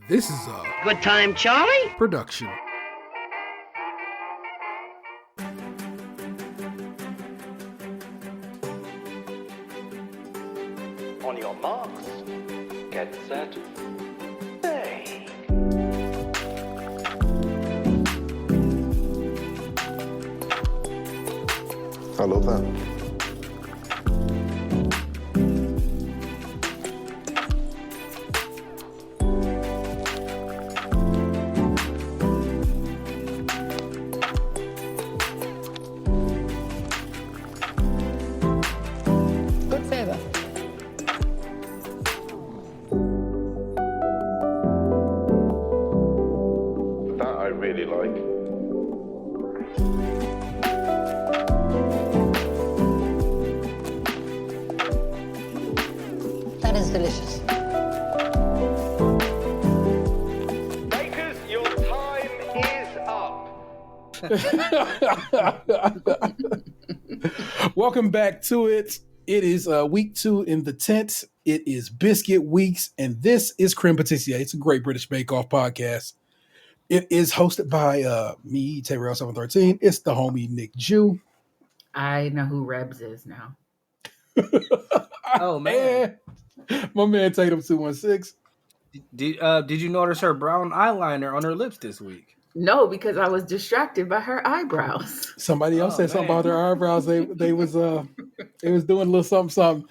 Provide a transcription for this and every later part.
This is a Good time, Charlie? production. On your marks, get set, play. Hello there. Good favor. That I really like. That is delicious. Bakers, your time is up. Welcome back to it. It is week 2 in the tent. It is Biscuit weeks, and this is Complexities. It's a great British Bake Off podcast. It is hosted by me, Taylor713. It's the homie Nick Jew. I know who Rebs is now. Oh man! My man Tatum216. Did you notice her brown eyeliner on her lips this week? No, because I was distracted by her eyebrows. Somebody else Oh, said something man. about their eyebrows. They was doing a little something.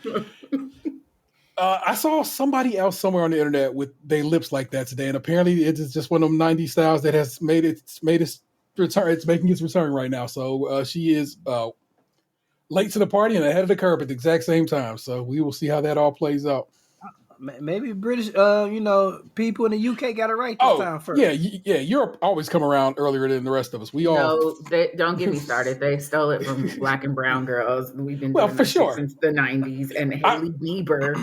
I saw somebody else somewhere on the internet with their lips like that today, and apparently it is just one of them 90s styles that has made its return. It's making its return right now. So she is late to the party and ahead of the curve at the exact same time. So we will see how that all plays out. Maybe British, people in the UK got it right this time first. yeah. Europe always come around earlier than the rest of us. We all No, don't get me started. They stole it from black and brown girls. We've been Well, doing for this sure. since the 90s. And Hailey Bieber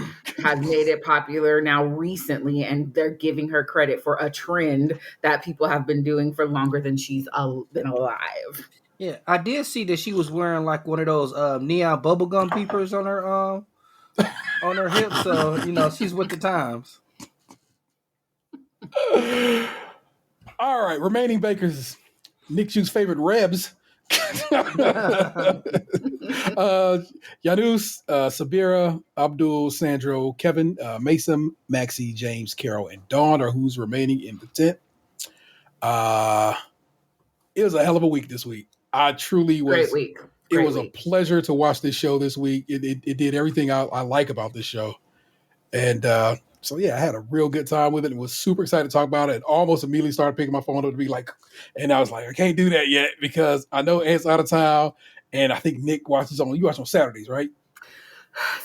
has made it popular now recently, and they're giving her credit for a trend that people have been doing for longer than she's been alive. Yeah, I did see that she was wearing like one of those neon bubblegum peepers on her hips. So she's with the times. All right, remaining bakers, Nick Jew's favorite Rebs. Yanus, Sabira, Abdul, Sandro, Kevin, Mason, Maxie, James, Carol, and Dawn are who's remaining in the tent. It was a hell of a week this week. I truly was. Great week. It Great was week. a pleasure to watch this show this week. It did everything I like about this show. And so, yeah, I had a real good time with it and was super excited to talk about it. And almost immediately started picking my phone up to be like, and I was like, I can't do that yet because I know Ant's out of town. And I think Nick watches you watch on Saturdays, right?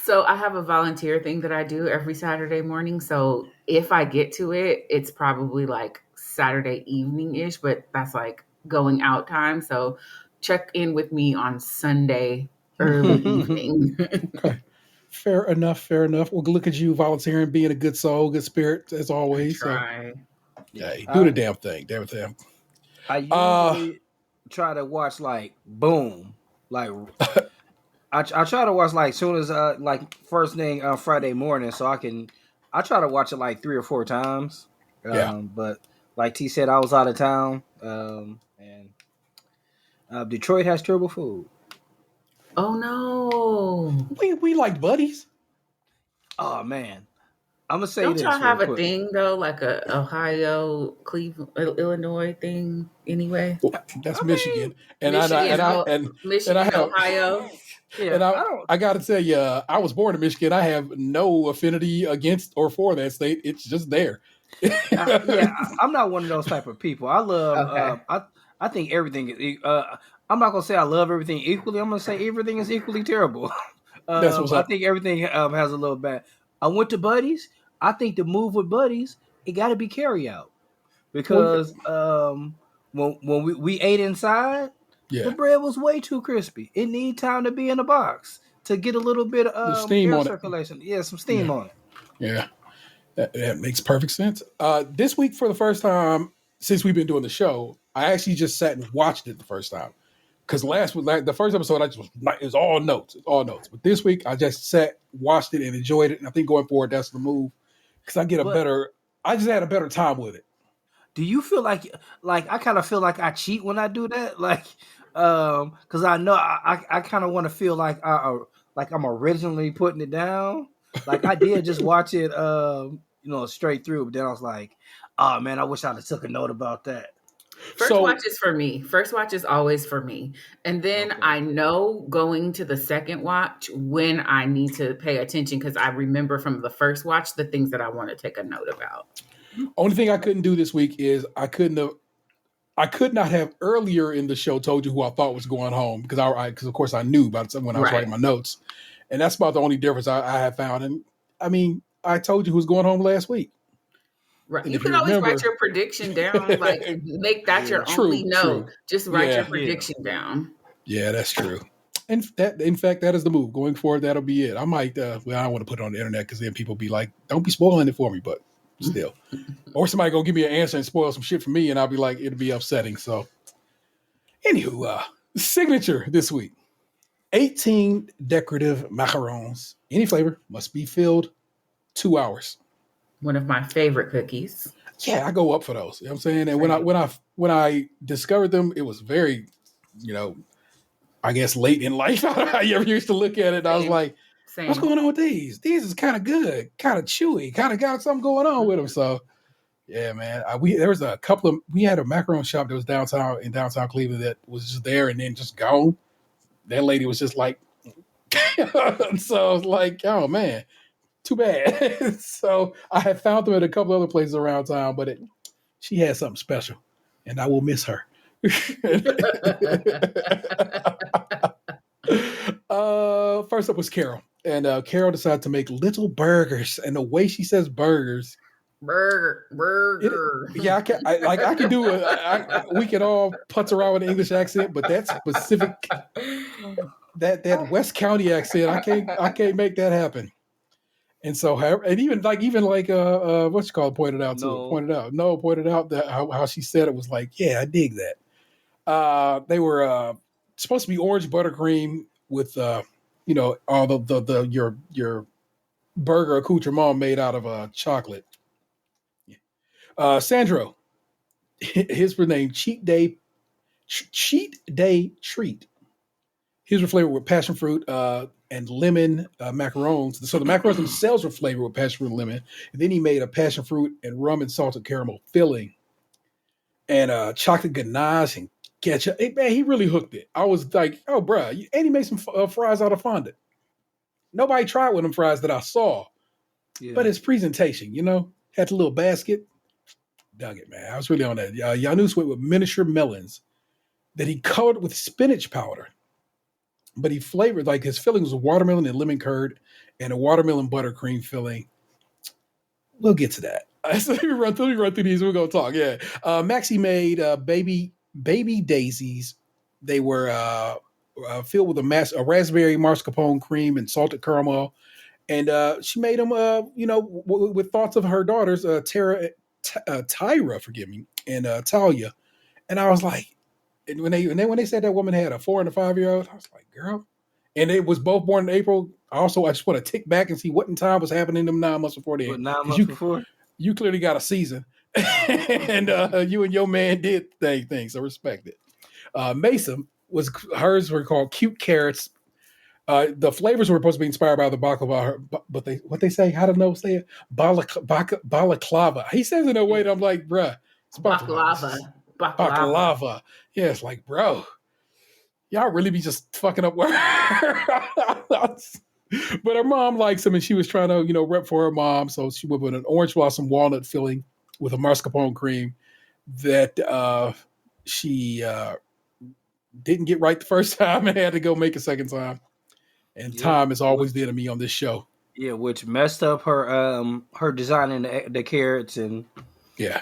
So I have a volunteer thing that I do every Saturday morning. So if I get to it, it's probably like Saturday evening-ish, but that's like going out time. So check in with me on Sunday early evening. Okay. Fair enough. Well, look at you volunteering, being a good soul, good spirit, as always. So, Try. yeah, do the damn thing. I usually try to watch like boom, like I try to watch like soon as like first thing on Friday morning, so I try to watch it like 3 or 4 times. But like T said, I was out of town, and Detroit has terrible food. Oh no! We like buddies. Oh man, I'm gonna say Don't this. y'all have real a quick. thing though, like a Ohio, Cleveland, Illinois thing? Anyway, That's Michigan, and Michigan, I have Ohio. Yeah, and I don't. I got to tell you, I was born in Michigan. I have no affinity against or for that state. It's just there. I'm not one of those type of people. I love. Okay. I think everything is. I'm not gonna say I love everything equally. I'm gonna say everything is equally terrible. That's what's I up. think everything has a little bad. I went to Buddies. I think the move with Buddies, it got to be carry out because when we ate inside, the bread was way too crispy. It need time to be in a box to get a little bit of steam air on it. circulation. Yeah, some steam on it. Yeah, that makes perfect sense. This week, for the first time since we've been doing the show, I actually just sat and watched it the first time. Because the first episode, it was all notes. But this week, I just sat, watched it, and enjoyed it. And I think going forward, that's the move. Because I get a I just had a better time with it. Do you feel like I kind of feel like I cheat when I do that? Because I know I kind of want to feel like I'm originally putting it down. Like I did just watch it, straight through, but then I was like, oh man, I wish I'd have took a note about that. First watch is for me. First watch is always for me. And then I know going to the second watch when I need to pay attention because I remember from the first watch the things that I want to take a note about. Only thing I couldn't do this week is I could not have earlier in the show told you who I thought was going home because of course I knew about it when I was writing my notes. And that's about the only difference I have found. And I mean, I told you who was going home last week. Right. You can always write your prediction down, like make that your only note. Just write your prediction down. Yeah, that's true. And in fact, that is the move. Going forward, that'll be it. I might, I don't want to put it on the internet because then people be like, don't be spoiling it for me, but still. Or somebody go give me an answer and spoil some shit for me, and I'll be like, it'll be upsetting. So, anywho, signature this week. 18 decorative macarons. Any flavor must be filled 2 hours. One of my favorite cookies. Yeah, I go up for those. You know what I'm saying? And when I discovered them, it was very, I guess late in life. I ever used to look at it and I was like, what's going on with these? These is kind of good, kind of chewy, kind of got something going on with them. So, yeah, man. There was a couple of, we had a macaron shop that was in downtown Cleveland that was just there and then just gone. That lady was just like, so I was like, oh man. Too bad. So I had found them at a couple other places around town, but she had something special, and I will miss her. First up was Carol, and Carol decided to make little burgers, and the way she says burgers, burger. I can do it. We can all putz around with an English accent, but that specific that West County accent, I can't make that happen. And so, and even like what's called pointed out that how she said it was like, yeah, I dig that. They were supposed to be orange buttercream with all your burger accoutrement made out of chocolate. Sandro, his name Cheat Day Treat. His were flavored with passion fruit and lemon macarons. So the macarons themselves were flavored with passion fruit and lemon. And then he made a passion fruit and rum and salted caramel filling and chocolate ganache and ketchup. Hey, man, he really hooked it. I was like, oh, bruh. And he made some fries out of fondant. Nobody tried one of them fries that I saw. Yeah. But his presentation, had the little basket. Dug it, man. I was really on that. Janus went with miniature melons that he colored with spinach powder. But he flavored, like his filling was watermelon and lemon curd and a watermelon buttercream filling. We'll get to that. So let me run through these. We're going to talk. Yeah. Maxie made baby daisies. They were filled with a raspberry mascarpone cream and salted caramel. And she made them, with thoughts of her daughters, Tyra, forgive me, and Talia. And I was like, and when they said that woman had a 4 and a 5-year-old, I was like, girl. And it was both born in April. I just want to tick back and see what in time was happening them 9 months before they. 9 months before? You clearly got a season. And you and your man did things, so respect it. Mason hers were called cute carrots. The flavors were supposed to be inspired by the baklava, but they say, how to know say it? Balaclava. He says it in a way that I'm like, bruh, it's baklava. Yeah, it's like, bro, y'all really be just fucking up words. But her mom likes him, and she was trying to, rep for her mom. So she went with an orange blossom walnut filling with a mascarpone cream that she didn't get right the first time and had to go make a second time. And time is always the enemy on this show. Yeah, which messed up her designing the carrots and. Yeah,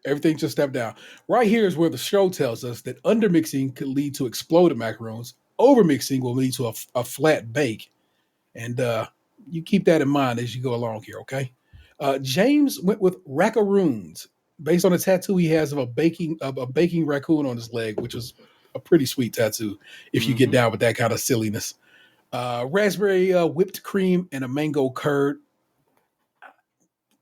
everything just stepped down. Right here is where the show tells us that undermixing could lead to exploded macarons. Overmixing will lead to a flat bake. And you keep that in mind as you go along here, okay? James went with rackaroons based on a tattoo he has of a baking raccoon on his leg, which is a pretty sweet tattoo if you get down with that kind of silliness. Raspberry whipped cream and a mango curd.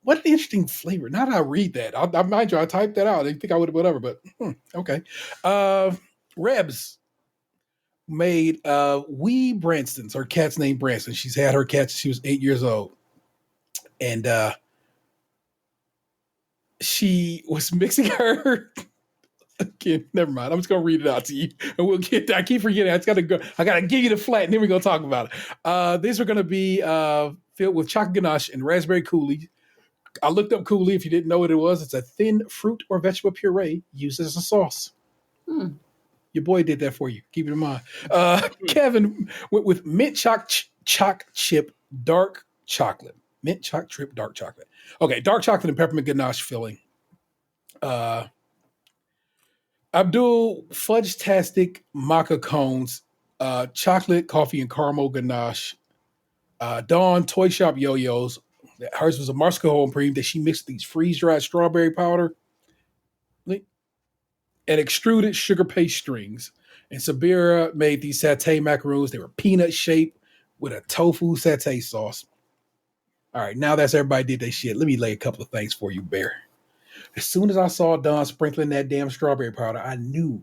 What an interesting flavor. Now that I read that, I mind you, I typed that out. I didn't think I would have whatever, but okay. Rebs made Wee Branston's. Her cat's named Branston. She's had her cat since she was 8 years old. And she was mixing her. Again, never mind. I'm just gonna read it out to you, and we'll get. I keep forgetting. I gotta give you the flat, and then we're gonna talk about it. These are gonna be filled with chocolate ganache and raspberry coulis. I looked up coulis. If you didn't know what it was, it's a thin fruit or vegetable puree used as a sauce. Your boy did that for you. Keep it in mind. Kevin went with mint choc chip dark chocolate. Mint choc chip dark chocolate. Okay, dark chocolate and peppermint ganache filling. Abdul fudge-tastic maca cones, chocolate, coffee, and caramel ganache. Dawn toy shop yo-yos. Hers was a mascarpone cream that she mixed these freeze-dried strawberry powder and extruded sugar paste strings. And Sabira made these satay macaroons. They were peanut shaped with a tofu satay sauce. All right, now that's everybody did their shit. Let me lay a couple of things for you, Bear. As soon as I saw Dawn sprinkling that damn strawberry powder, I knew.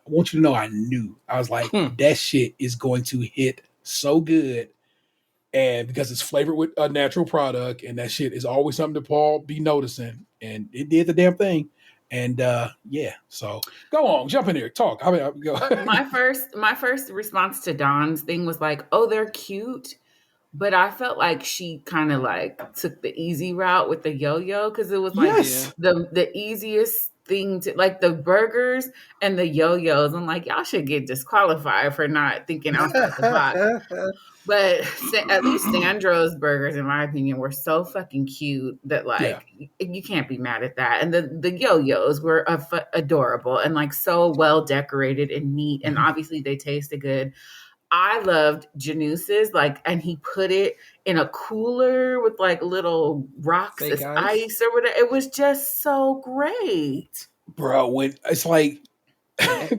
I want you to know I knew. I was like, that shit is going to hit so good. And because it's flavored with a natural product, and that shit is always something to Paul be noticing. And it did the damn thing. And yeah, so go on, jump in here, talk. Go. my first response to Dawn's thing was like, oh, they're cute. But I felt like she kind of like took the easy route with the yo-yo because it was like the easiest thing to like the burgers and the yo-yos. I'm like, y'all should get disqualified for not thinking outside the box. But at least Sandro's burgers, in my opinion, were so fucking cute that like you can't be mad at that. And the yo-yos were adorable and like so well decorated and neat. And obviously they tasted good. I loved Januse's, like, and he put it in a cooler with like little rocks as ice or whatever. It was just so great, bro. When it's like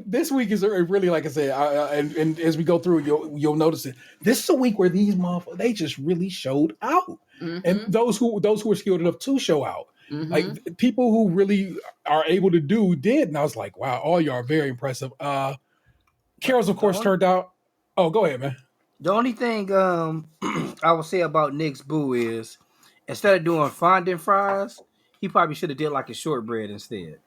this week is really, like I said, and as we go through, you'll notice it. This is a week where these motherfuckers they just really showed out, and those who were skilled enough to show out, like people who really are able to did, and I was like, wow, all y'all are very impressive. Carol's, of course, turned out. Oh, go ahead, man. The only thing I would say about Nick's boo is instead of doing fondant fries, he probably should have did like a shortbread instead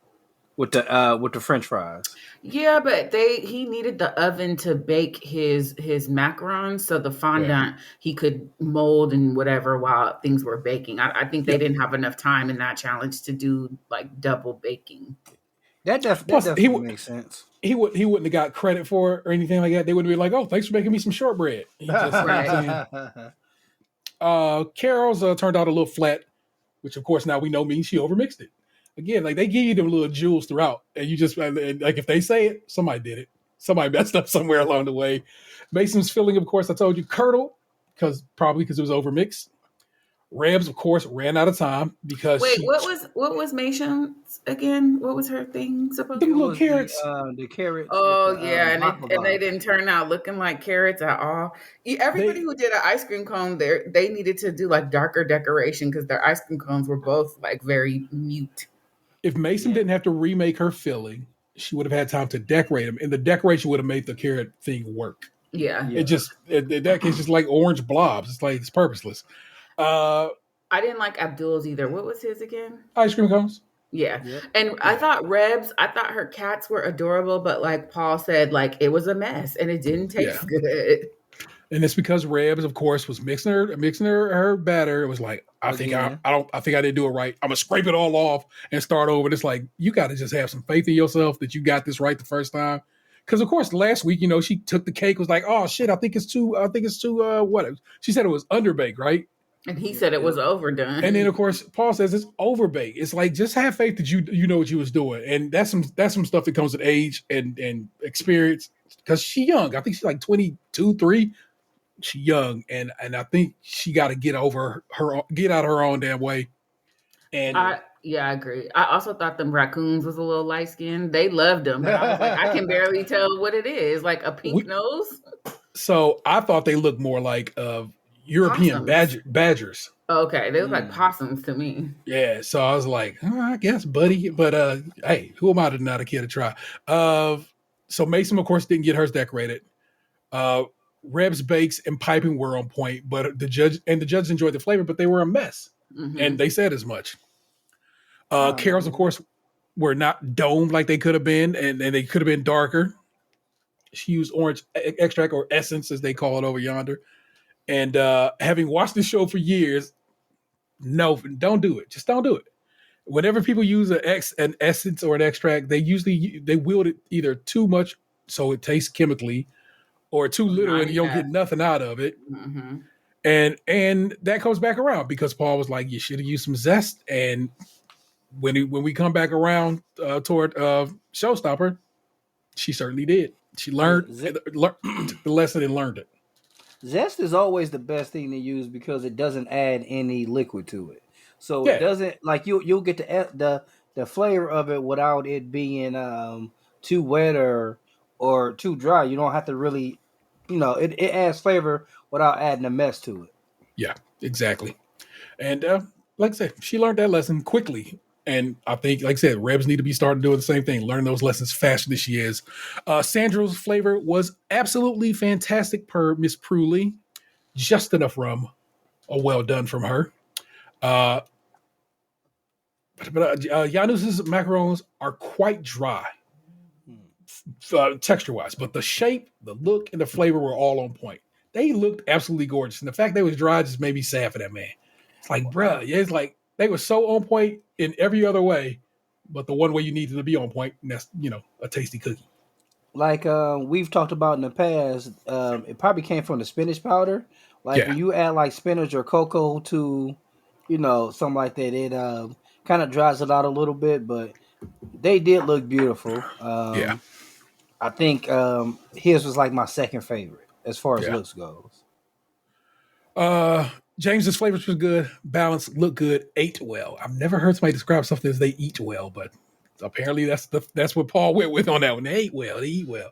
with the French fries. Yeah, but he needed the oven to bake his macarons, so the fondant he could mold and whatever while things were baking. I think they didn't have enough time in that challenge to do like double baking. That definitely makes sense. He wouldn't have got credit for it or anything like that. They wouldn't be like, "Oh, thanks for making me some shortbread." Carol's turned out a little flat, which of course now we know means she overmixed it. Again, like they give you them little jewels throughout, and you just like if they say it, somebody did it. Somebody messed up somewhere along the way. Mason's filling, of course, I told you, curdled probably because it was overmixed. Rebs, of course, ran out of time because what was Mason's again? What was her thing supposed to be? Little carrots. The carrots. Oh and they didn't turn out looking like carrots at all. Everybody who did an ice cream cone there, they needed to do like darker decoration because their ice cream cones were both like very mute. If Mason didn't have to remake her filling, she would have had time to decorate them, and the decoration would have made the carrot thing work. Yeah. It just in that case, just like orange blobs. It's like it's purposeless. I didn't like Abdul's either. What was his again? Ice cream cones. Yeah. And I thought her cats were adorable, but like Paul said, like it was a mess and it didn't taste good. And it's because Rebs, of course, was mixing her batter. It was like, I think I didn't do it right. I'm gonna scrape it all off and start over. And it's like, you gotta just have some faith in yourself that you got this right the first time. Because of course, last week, she took the cake, was like, oh shit, I think it's too what? She said it was underbaked, right? And he said it was overdone. And then, of course, Paul says it's overbaked. It's like, just have faith that you know what you was doing. And that's some stuff that comes with age and experience. Because she's young. I think she's like 22, 3. She's young. And I think she got to get out of her own damn way. And I agree. I also thought them raccoons was a little light skinned. They loved them. But I was like, I can barely tell what it is. Like a pink nose. So I thought they looked more like European Possums. badgers. Okay, they look like possums to me. Yeah, so I was like, I guess, buddy. But hey, who am I to not a kid to try? So Mason, of course, didn't get hers decorated. Reb's bakes and piping were on point, but the judge enjoyed the flavor, but they were a mess, and they said as much. Carol's, of course, were not domed like they could have been, and they could have been darker. She used orange extract or essence, as they call it over yonder. And having watched the show for years, no, don't do it. Just don't do it. Whenever people use an essence or an extract, they wield it either too much so it tastes chemically, or too little and you don't get nothing out of it. Mm-hmm. And that comes back around because Paul was like, you should have used some zest. And when we come back around toward Showstopper, she certainly did. She learned the lesson and learned it. Zest is always the best thing to use because it doesn't add any liquid to it. So it doesn't like you'll get the flavor of it without it being too wet or too dry. You don't have to really, it adds flavor without adding a mess to it. Yeah, exactly. And like I said, she learned that lesson quickly. And I think, like I said, Rebs need to be starting doing the same thing, learn those lessons faster than she is. Sandra's flavor was absolutely fantastic per Miss Pruley. Just enough rum. Well done from her. But Janus's macarons are quite dry, texture-wise. But the shape, the look, and the flavor were all on point. They looked absolutely gorgeous. And the fact they was dry just made me sad for that man. It's like, bruh, it's like they were so on point in every other way, but the one way you needed to be on point, and that's, a tasty cookie. Like we've talked about in the past, it probably came from the spinach powder. Like when you add like spinach or cocoa to, something like that, it kind of dries it out a little bit, but they did look beautiful. I think his was like my second favorite as far as looks goes. James's flavors was good, balanced, looked good, ate well. I've never heard somebody describe something as they eat well, but apparently that's what Paul went with on that one. They ate well, they eat well.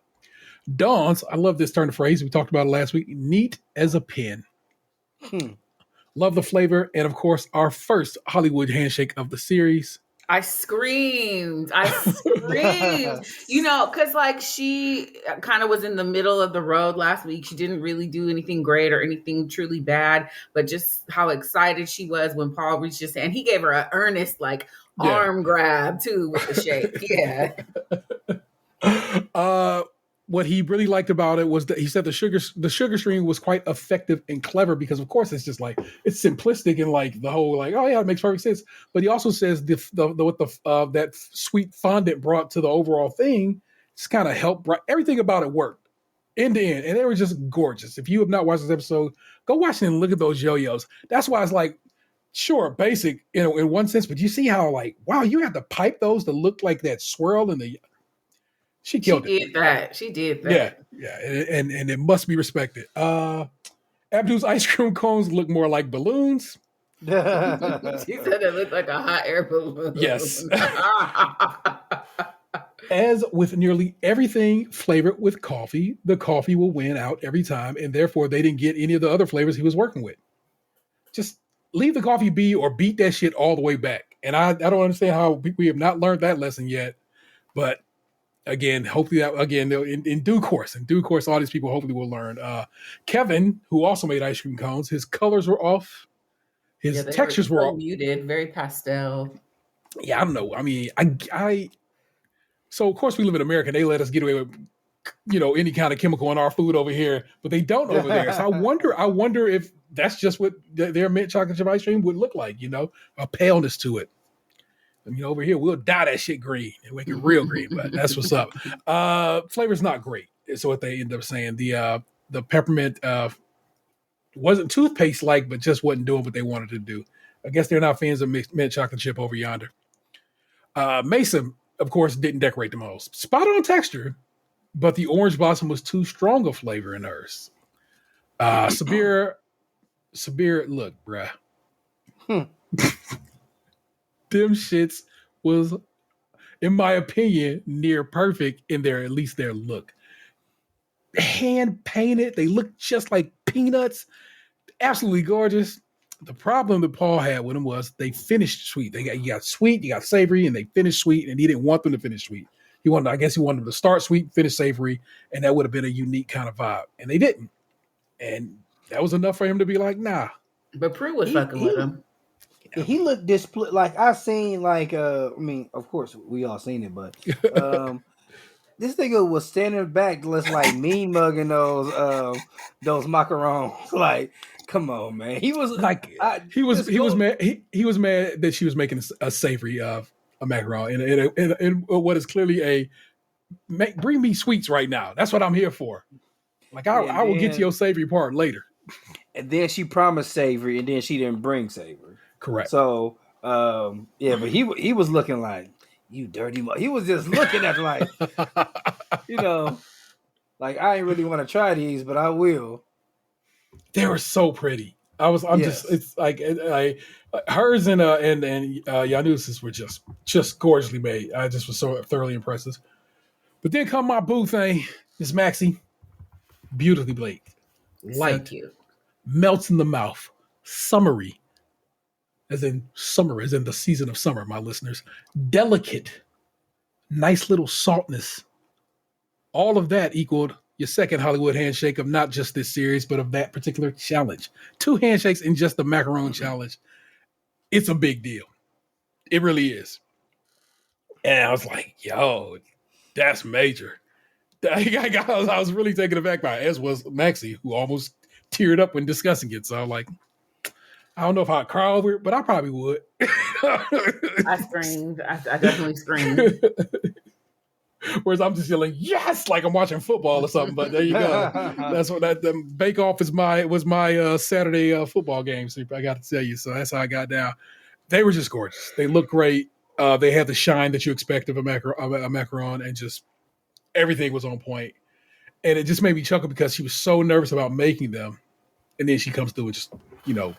Dawn's, I love this turn of phrase. We talked about it last week. Neat as a pin. Love the flavor, and of course, our first Hollywood handshake of the series. I screamed, because like she kind of was in the middle of the road last week. She didn't really do anything great or anything truly bad, but just how excited she was when Paul reached his hand. He gave her an earnest arm grab too with the shake. What he really liked about it was that he said the sugar stream was quite effective and clever because, of course, it's just like it's simplistic and like the whole like, oh yeah, it makes perfect sense. But he also says that sweet fondant brought to the overall thing just kind of helped. Everything about it worked end to end, and they were just gorgeous. If you have not watched this episode, go watch it and look at those yo-yos. That's why it's like, sure, basic in one sense, but you see how like, wow, you have to pipe those to look like that swirl in the. She killed it. She did that. Yeah, and it must be respected. Abdul's ice cream cones look more like balloons. She said it looked like a hot air balloon. Yes. As with nearly everything flavored with coffee, the coffee will win out every time, and therefore they didn't get any of the other flavors he was working with. Just leave the coffee be or beat that shit all the way back. And I don't understand how we have not learned that lesson yet, but again, hopefully in due course, all these people hopefully will learn. Kevin, who also made ice cream cones, his colors were off. His textures were so muted, very pastel. Yeah, I don't know. I mean, so of course we live in America. And they let us get away with, any kind of chemical in our food over here, but they don't over there. So I wonder if that's just what their mint chocolate chip ice cream would look like. A paleness to it. I mean, over here, we'll dye that shit green and make it real green, but that's what's up. Flavor's not great, is what they end up saying. The peppermint wasn't toothpaste-like, but just wasn't doing what they wanted to do. I guess they're not fans of mint chocolate chip over yonder. Mason, of course, didn't decorate the most. Spot on texture, but the orange blossom was too strong a flavor in hers. Sabir, look, bruh. Them shits was, in my opinion, near perfect in at least their look. Hand painted, they look just like peanuts. absolutely gorgeous. The problem that Paul had with them was they finished sweet. You got sweet, you got savory, and they finished sweet, and he didn't want them to finish sweet. He wanted them to start sweet, finish savory, and that would have been a unique kind of vibe. And they didn't. And that was enough for him to be like, nah. But Prue was fucking with him. He looked displeased. Like I seen, like I mean, of course we all seen it, but this nigga was standing back, just like mean mugging those macarons. Like, come on, man. He was like, he was mad. He was mad that she was making a savory of a macaron in what is clearly bring me sweets right now. That's what I'm here for. Like I will get to your savory part later. And then she promised savory, and then she didn't bring savory. Correct. So but he was looking like, you dirty he was just looking at like, like I ain't really want to try these, but I will. They were so pretty. It's like hers and Janus's were just gorgeously made. I just was so thoroughly impressive. But then come my boo thing, Miss Maxie, beautifully baked, light, so cute, melts in the mouth, summery. As in the season of summer, my listeners. Delicate, nice little saltness. All of that equaled your second Hollywood handshake of not just this series, but of that particular challenge. 2 handshakes in just the macaron challenge. It's a big deal. It really is. And I was like, yo, that's major. I was really taken aback by it, as was Maxie, who almost teared up when discussing it. So I'm like, I don't know if I'd cry over it, but I probably would. I screamed. I definitely screamed. Whereas I'm just yelling, yes, like I'm watching football or something. But there you go. That's what the Bake Off was my Saturday football game. So I got to tell you. So that's how I got down. They were just gorgeous. They look great. They had the shine that you expect of a macaron, and just everything was on point. And it just made me chuckle because she was so nervous about making them. And then she comes through and just,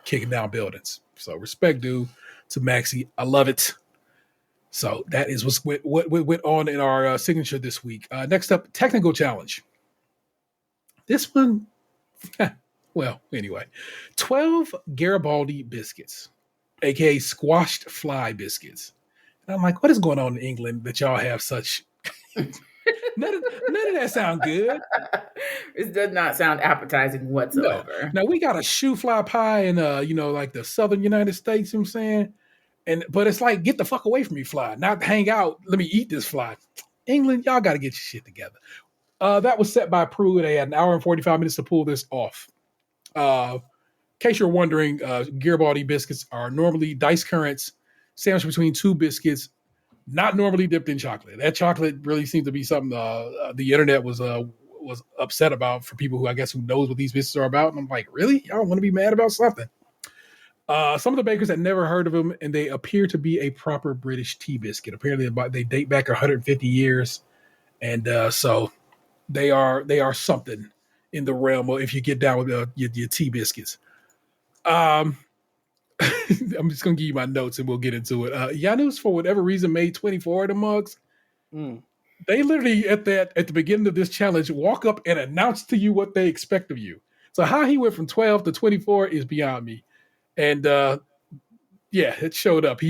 kicking down buildings. So respect due to Maxie. I love it. So that is what went on in our signature this week. Next up, technical challenge. This one, well, anyway, 12 Garibaldi biscuits, aka squashed fly biscuits. And I'm like, what is going on in England that y'all have such... None of that sound good. It does not sound appetizing whatsoever. No. Now we got a shoe fly pie in like the southern United States, you know what I'm saying? But it's like, get the fuck away from me, fly. Not hang out. Let me eat this fly. England, y'all gotta get your shit together. That was set by Prue. They had an hour and 45 minutes to pull this off. In case you're wondering, Garibaldi biscuits are normally diced currants sandwiched between 2 biscuits, not normally dipped in chocolate. That chocolate really seems to be something the internet was upset about for people who knows what these biscuits are about. And I'm like, really? Y'all want to be mad about something? Some of the bakers had never heard of them, and they appear to be a proper British tea biscuit. Apparently, they date back 150 years, and so they are something in the realm of if you get down with your tea biscuits. I'm just gonna give you my notes and we'll get into it. Janus, for whatever reason, made 24 of the mugs. They literally at the beginning of this challenge walk up and announce to you what they expect of you. So how he went from 12 to 24 is beyond me. And it showed up.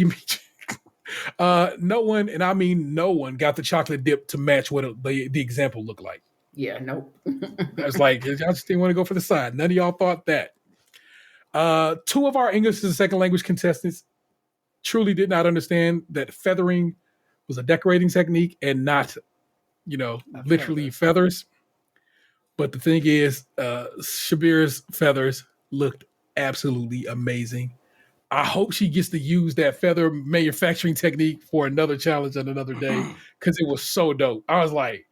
No one, and I mean no one, got the chocolate dip to match what the example looked like. Yeah, nope. I was like, I just didn't want to go for the side. None of y'all thought that. 2 of our English as a second language contestants truly did not understand that feathering was a decorating technique and not, literally feathers. But the thing is, Shabir's feathers looked absolutely amazing. I hope she gets to use that feather manufacturing technique for another challenge on another day because it was so dope. I was like,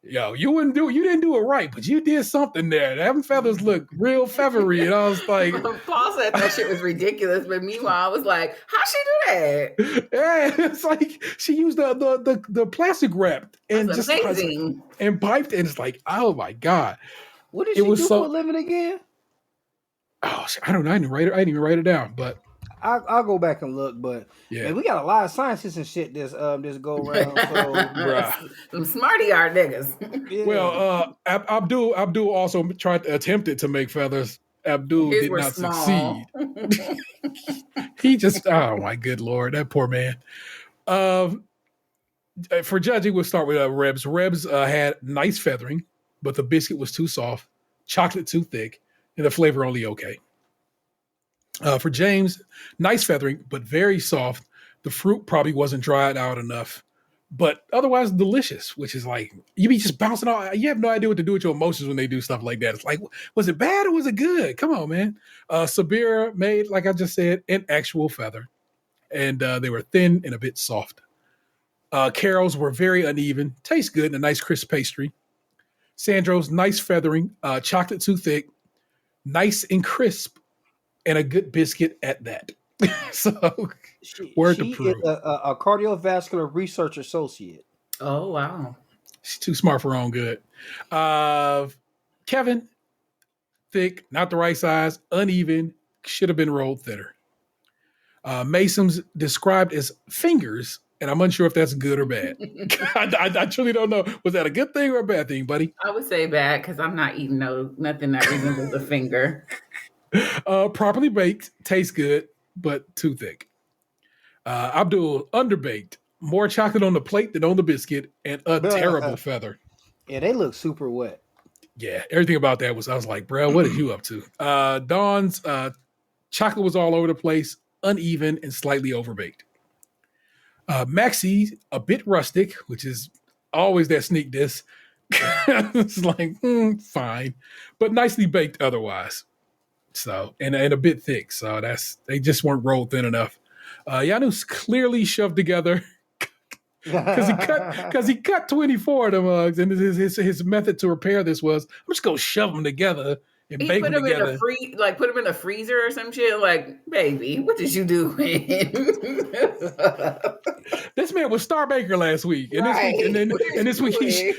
yo, you didn't do it right, but you did something there. Them feathers look real feathery. And I was like, Paul said that shit was ridiculous, but meanwhile, I was like, how'd she do that? Yeah, it's like she used the plastic wrap and That's just amazing. And piped, and it's like, oh my God. What did she do for a living again? Oh, I don't know. I didn't even write it down, but I'll go back and look. But man, we got a lot of scientists and shit this go around. So some smarty art niggas. Yeah. Well, Abdul also tried to attempt it to make feathers. Abdul His did were not small. succeed. He just, oh my good Lord, that poor man. For judging, we'll start with Rebs. Rebs had nice feathering, but the biscuit was too soft, chocolate too thick, and the flavor only okay. For James, nice feathering, but very soft. The fruit probably wasn't dried out enough, but otherwise delicious, which is like, you be just bouncing off. You have no idea what to do with your emotions when they do stuff like that. It's like, was it bad or was it good? Come on, man. Sabira made, like I just said, an actual feather, and they were thin and a bit soft. Carol's were very uneven, taste good, and a nice crisp pastry. Sandro's, nice feathering, chocolate too thick, nice and crisp, and a good biscuit at that. So, word to She prove. is a cardiovascular research associate. Oh, wow. She's too smart for her own good. Kevin, thick, not the right size, uneven, should have been rolled thinner. Mason's described as fingers, and I'm unsure if that's good or bad. I truly don't know. Was that a good thing or a bad thing, buddy? I would say bad because I'm not eating nothing that resembles a finger. Properly baked, tastes good, but too thick. Abdul, underbaked, more chocolate on the plate than on the biscuit, and a terrible feather. Yeah, they look super wet. Yeah, everything about that I was like, bro, what are you up to? Dawn's chocolate was all over the place, uneven, and slightly overbaked. Maxie, a bit rustic, which is always that sneak diss. It's like, fine, but nicely baked otherwise. So, and a bit thick. So they just weren't rolled thin enough. Janusz clearly shoved together because he cut 24 of them mugs, and his method to repair this was, I'm just gonna shove them together and bake them together. Put them in the freezer or some shit. Like, baby, what did you do? This man was Star Baker last week, and this week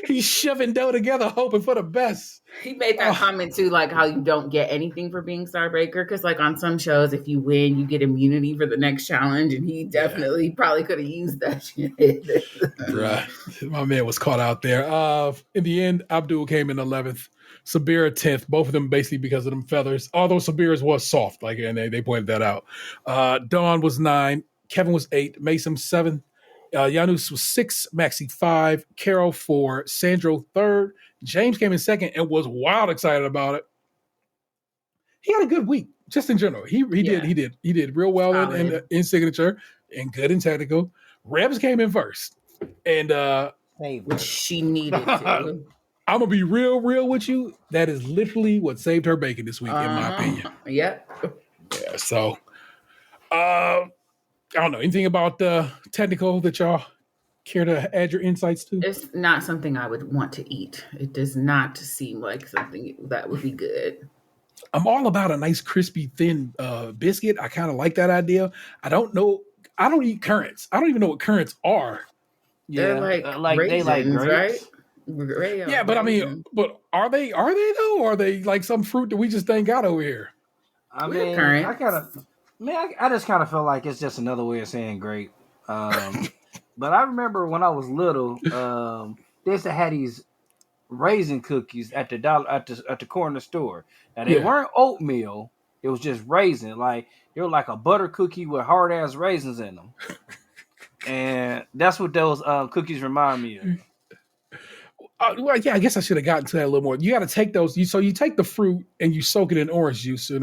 he's shoving dough together, hoping for the best. He made that comment too, like how you don't get anything for being Star Baker, because like on some shows, if you win, you get immunity for the next challenge, and he definitely probably could have used that shit. Right, my man was caught out there. In the end, Abdul came in 11th. Sabira 10th, both of them basically because of them feathers. Although Sabira's was soft, like, and they pointed that out. Dawn was 9, Kevin was 8, Mason 7, Janusz was 6, Maxie 5, Carol 4, Sandro 3rd. James came in 2nd and was wild excited about it. He had a good week, just in general. He did real well in signature and good in technical. Rebs came in 1st, and which she needed to. I'm gonna be real with you. That is literally what saved her bacon this week, in my opinion. Yep. Yeah. So, I don't know anything about technical that y'all care to add your insights to. It's not something I would want to eat. It does not seem like something that would be good. I'm all about a nice, crispy, thin biscuit. I kind of like that idea. I don't know. I don't eat currants. I don't even know what currants are. They're like raisins, they like grapes. Right? Yeah, but I mean, are they though? Or are they like some fruit that we just ain't got over here? I mean, I just kind of feel like it's just another way of saying grape. But I remember when I was little, they used to have these raisin cookies at the corner store. Now they weren't oatmeal; it was just raisin. Like they were like a butter cookie with hard ass raisins in them, and that's what those cookies remind me of. Well, yeah, I guess I should have gotten to that a little more. You got to take those. You take the fruit and you soak it in orange juice. You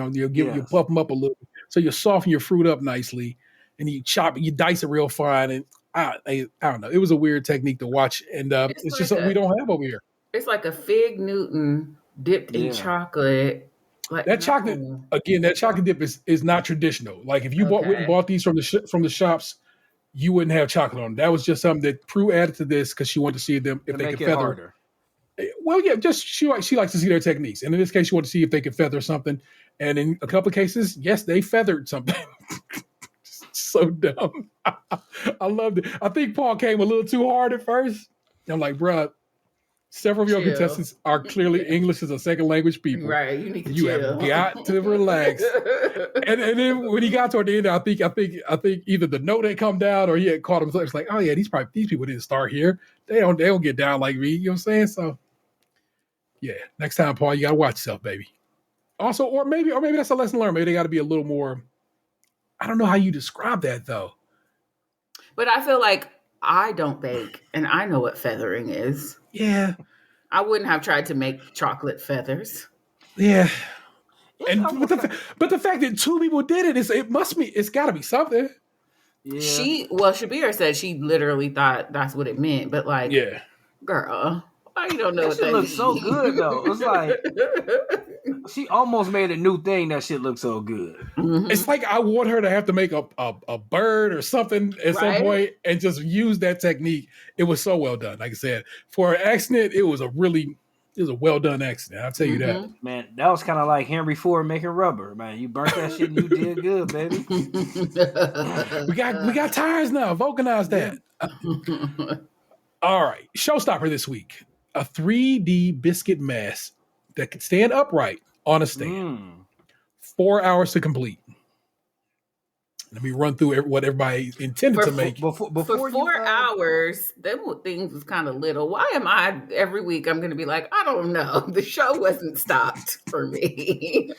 puff them up a little, so you soften your fruit up nicely, and you chop it, you dice it real fine. And I don't know. It was a weird technique to watch, and it's like just something we don't have over here. It's like a fig Newton dipped in chocolate. Like that chocolate again. That chocolate dip is not traditional. Like if you bought these from the shops, you wouldn't have chocolate on them. That was just something that Prue added to this because she wanted to see them if they could feather. Harder. Well, yeah, just she likes to see their techniques, and in this case, she wanted to see if they could feather something. And in a couple of cases, yes, they feathered something. So dumb. I loved it. I think Paul came a little too hard at first. I'm like, bruh, several of your contestants are clearly English as a second language people. Right. You need to chill. Have got to relax. and then when he got toward the end, I think either the note had come down or he had caught himself. It's like, oh yeah, these people didn't start here. They don't get down like me. You know what I'm saying? So yeah, next time, Paul, you gotta watch yourself, baby. Also, or maybe that's a lesson learned. Maybe they got to be a little more. I don't know how you describe that though. But I feel like I don't bake, and I know what feathering is. Yeah, I wouldn't have tried to make chocolate feathers. yeah. And but the fact that two people did it, it's got to be something. Yeah. Shabir said she literally thought that's what it meant, but like, Yeah. Girl, why you don't know that what shit that looks so means? good though. It's like she almost made a new thing. That shit looks so good. Mhm. It's like I want her to have to make a bird or something at some Right? point and just use that technique. It was so well done. Like I said, for an accident, it was a well done accident. I'll tell you that. Man, that was kind of like Henry Ford making rubber. Man, you burnt that shit and you did good, baby. We got tires now. Vulcanize that. All right. Showstopper this week. A 3D biscuit mask that can stand upright on a stand. 4 hours to complete. Let me run through what everybody intended to make. Before For 4 hours, them things was kind of little. Why am I every week? I'm going to be like, I don't know. The show wasn't stopped for me.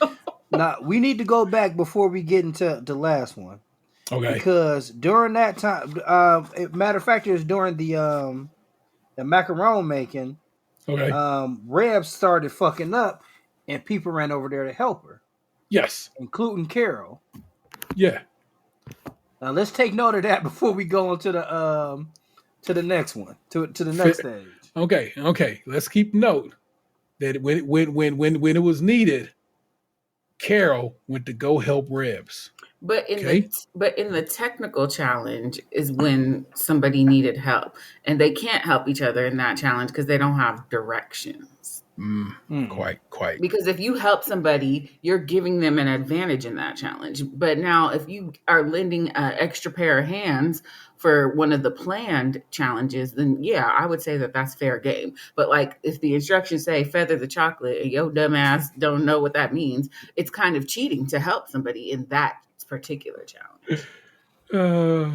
Now we need to go back before we get into the last one. Okay. Because during that time, matter of fact, it was during the macaron making. Okay. Reb started fucking up, and people ran over there to help her. Yes. Including Carol. Yeah. Now let's take note of that before we go on to the next one, to the next stage. Okay. Let's keep note that when it was needed, Carol went to go help Rebs. But in the technical challenge is when somebody needed help, and they can't help each other in that challenge because they don't have directions. Quite. Because if you help somebody, you're giving them an advantage in that challenge. But now, if you are lending an extra pair of hands for one of the planned challenges, then yeah, I would say that that's fair game. But like, if the instructions say feather the chocolate and your dumb ass don't know what that means, it's kind of cheating to help somebody in that particular challenge. But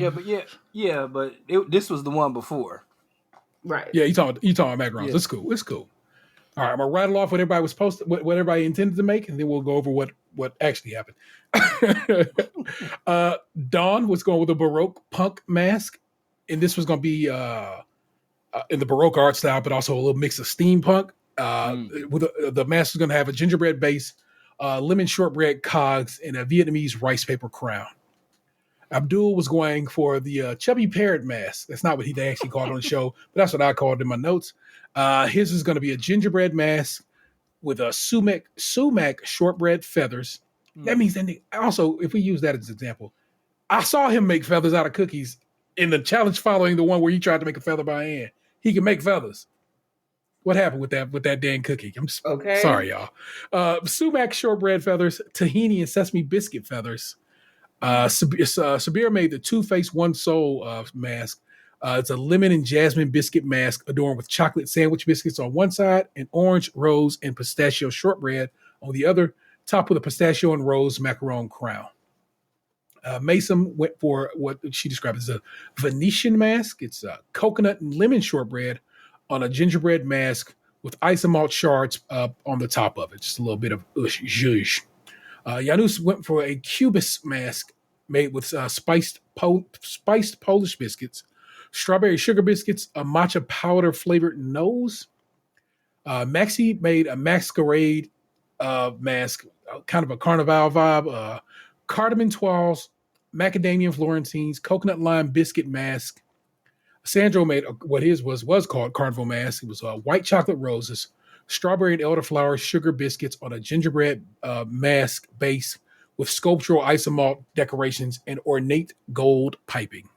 this was the one before, right? Yeah, you talking about macarons. Yeah. It's cool. All right, I'm gonna rattle off what everybody was supposed to, what everybody intended to make, and then we'll go over what actually happened. Dawn was going with a Baroque punk mask, and this was gonna be in the Baroque art style, but also a little mix of steampunk. With the mask was gonna have a gingerbread base, lemon shortbread cogs, and a Vietnamese rice paper crown. Abdul was going for the chubby parrot mask. That's not what they actually called on the show, but that's what I called in my notes. His is going to be a gingerbread mask with a sumac shortbread feathers. That means that also, if we use that as an example, I saw him make feathers out of cookies in the challenge following the one where he tried to make a feather by hand. He can make feathers. What happened with that dang cookie? I'm sorry, y'all. Sumac shortbread feathers, tahini and sesame biscuit feathers. Sabir made the two-face, one soul mask. It's a lemon and jasmine biscuit mask adorned with chocolate sandwich biscuits on one side and orange, rose, and pistachio shortbread on the other, topped with a pistachio and rose macaron crown. Mason went for what she described as a Venetian mask. It's a coconut and lemon shortbread on a gingerbread mask with isomalt shards on the top of it. Just a little bit of zhuzh. Janus went for a Cubist mask made with spiced Polish biscuits, strawberry sugar biscuits, a matcha powder flavored nose. Maxie made a masquerade mask, kind of a carnival vibe, cardamom toiles, macadamia florentines, coconut lime biscuit mask. Sandro made what his was called carnival mask. It was white chocolate roses, strawberry and elderflower sugar biscuits on a gingerbread mask base with sculptural isomalt decorations and ornate gold piping.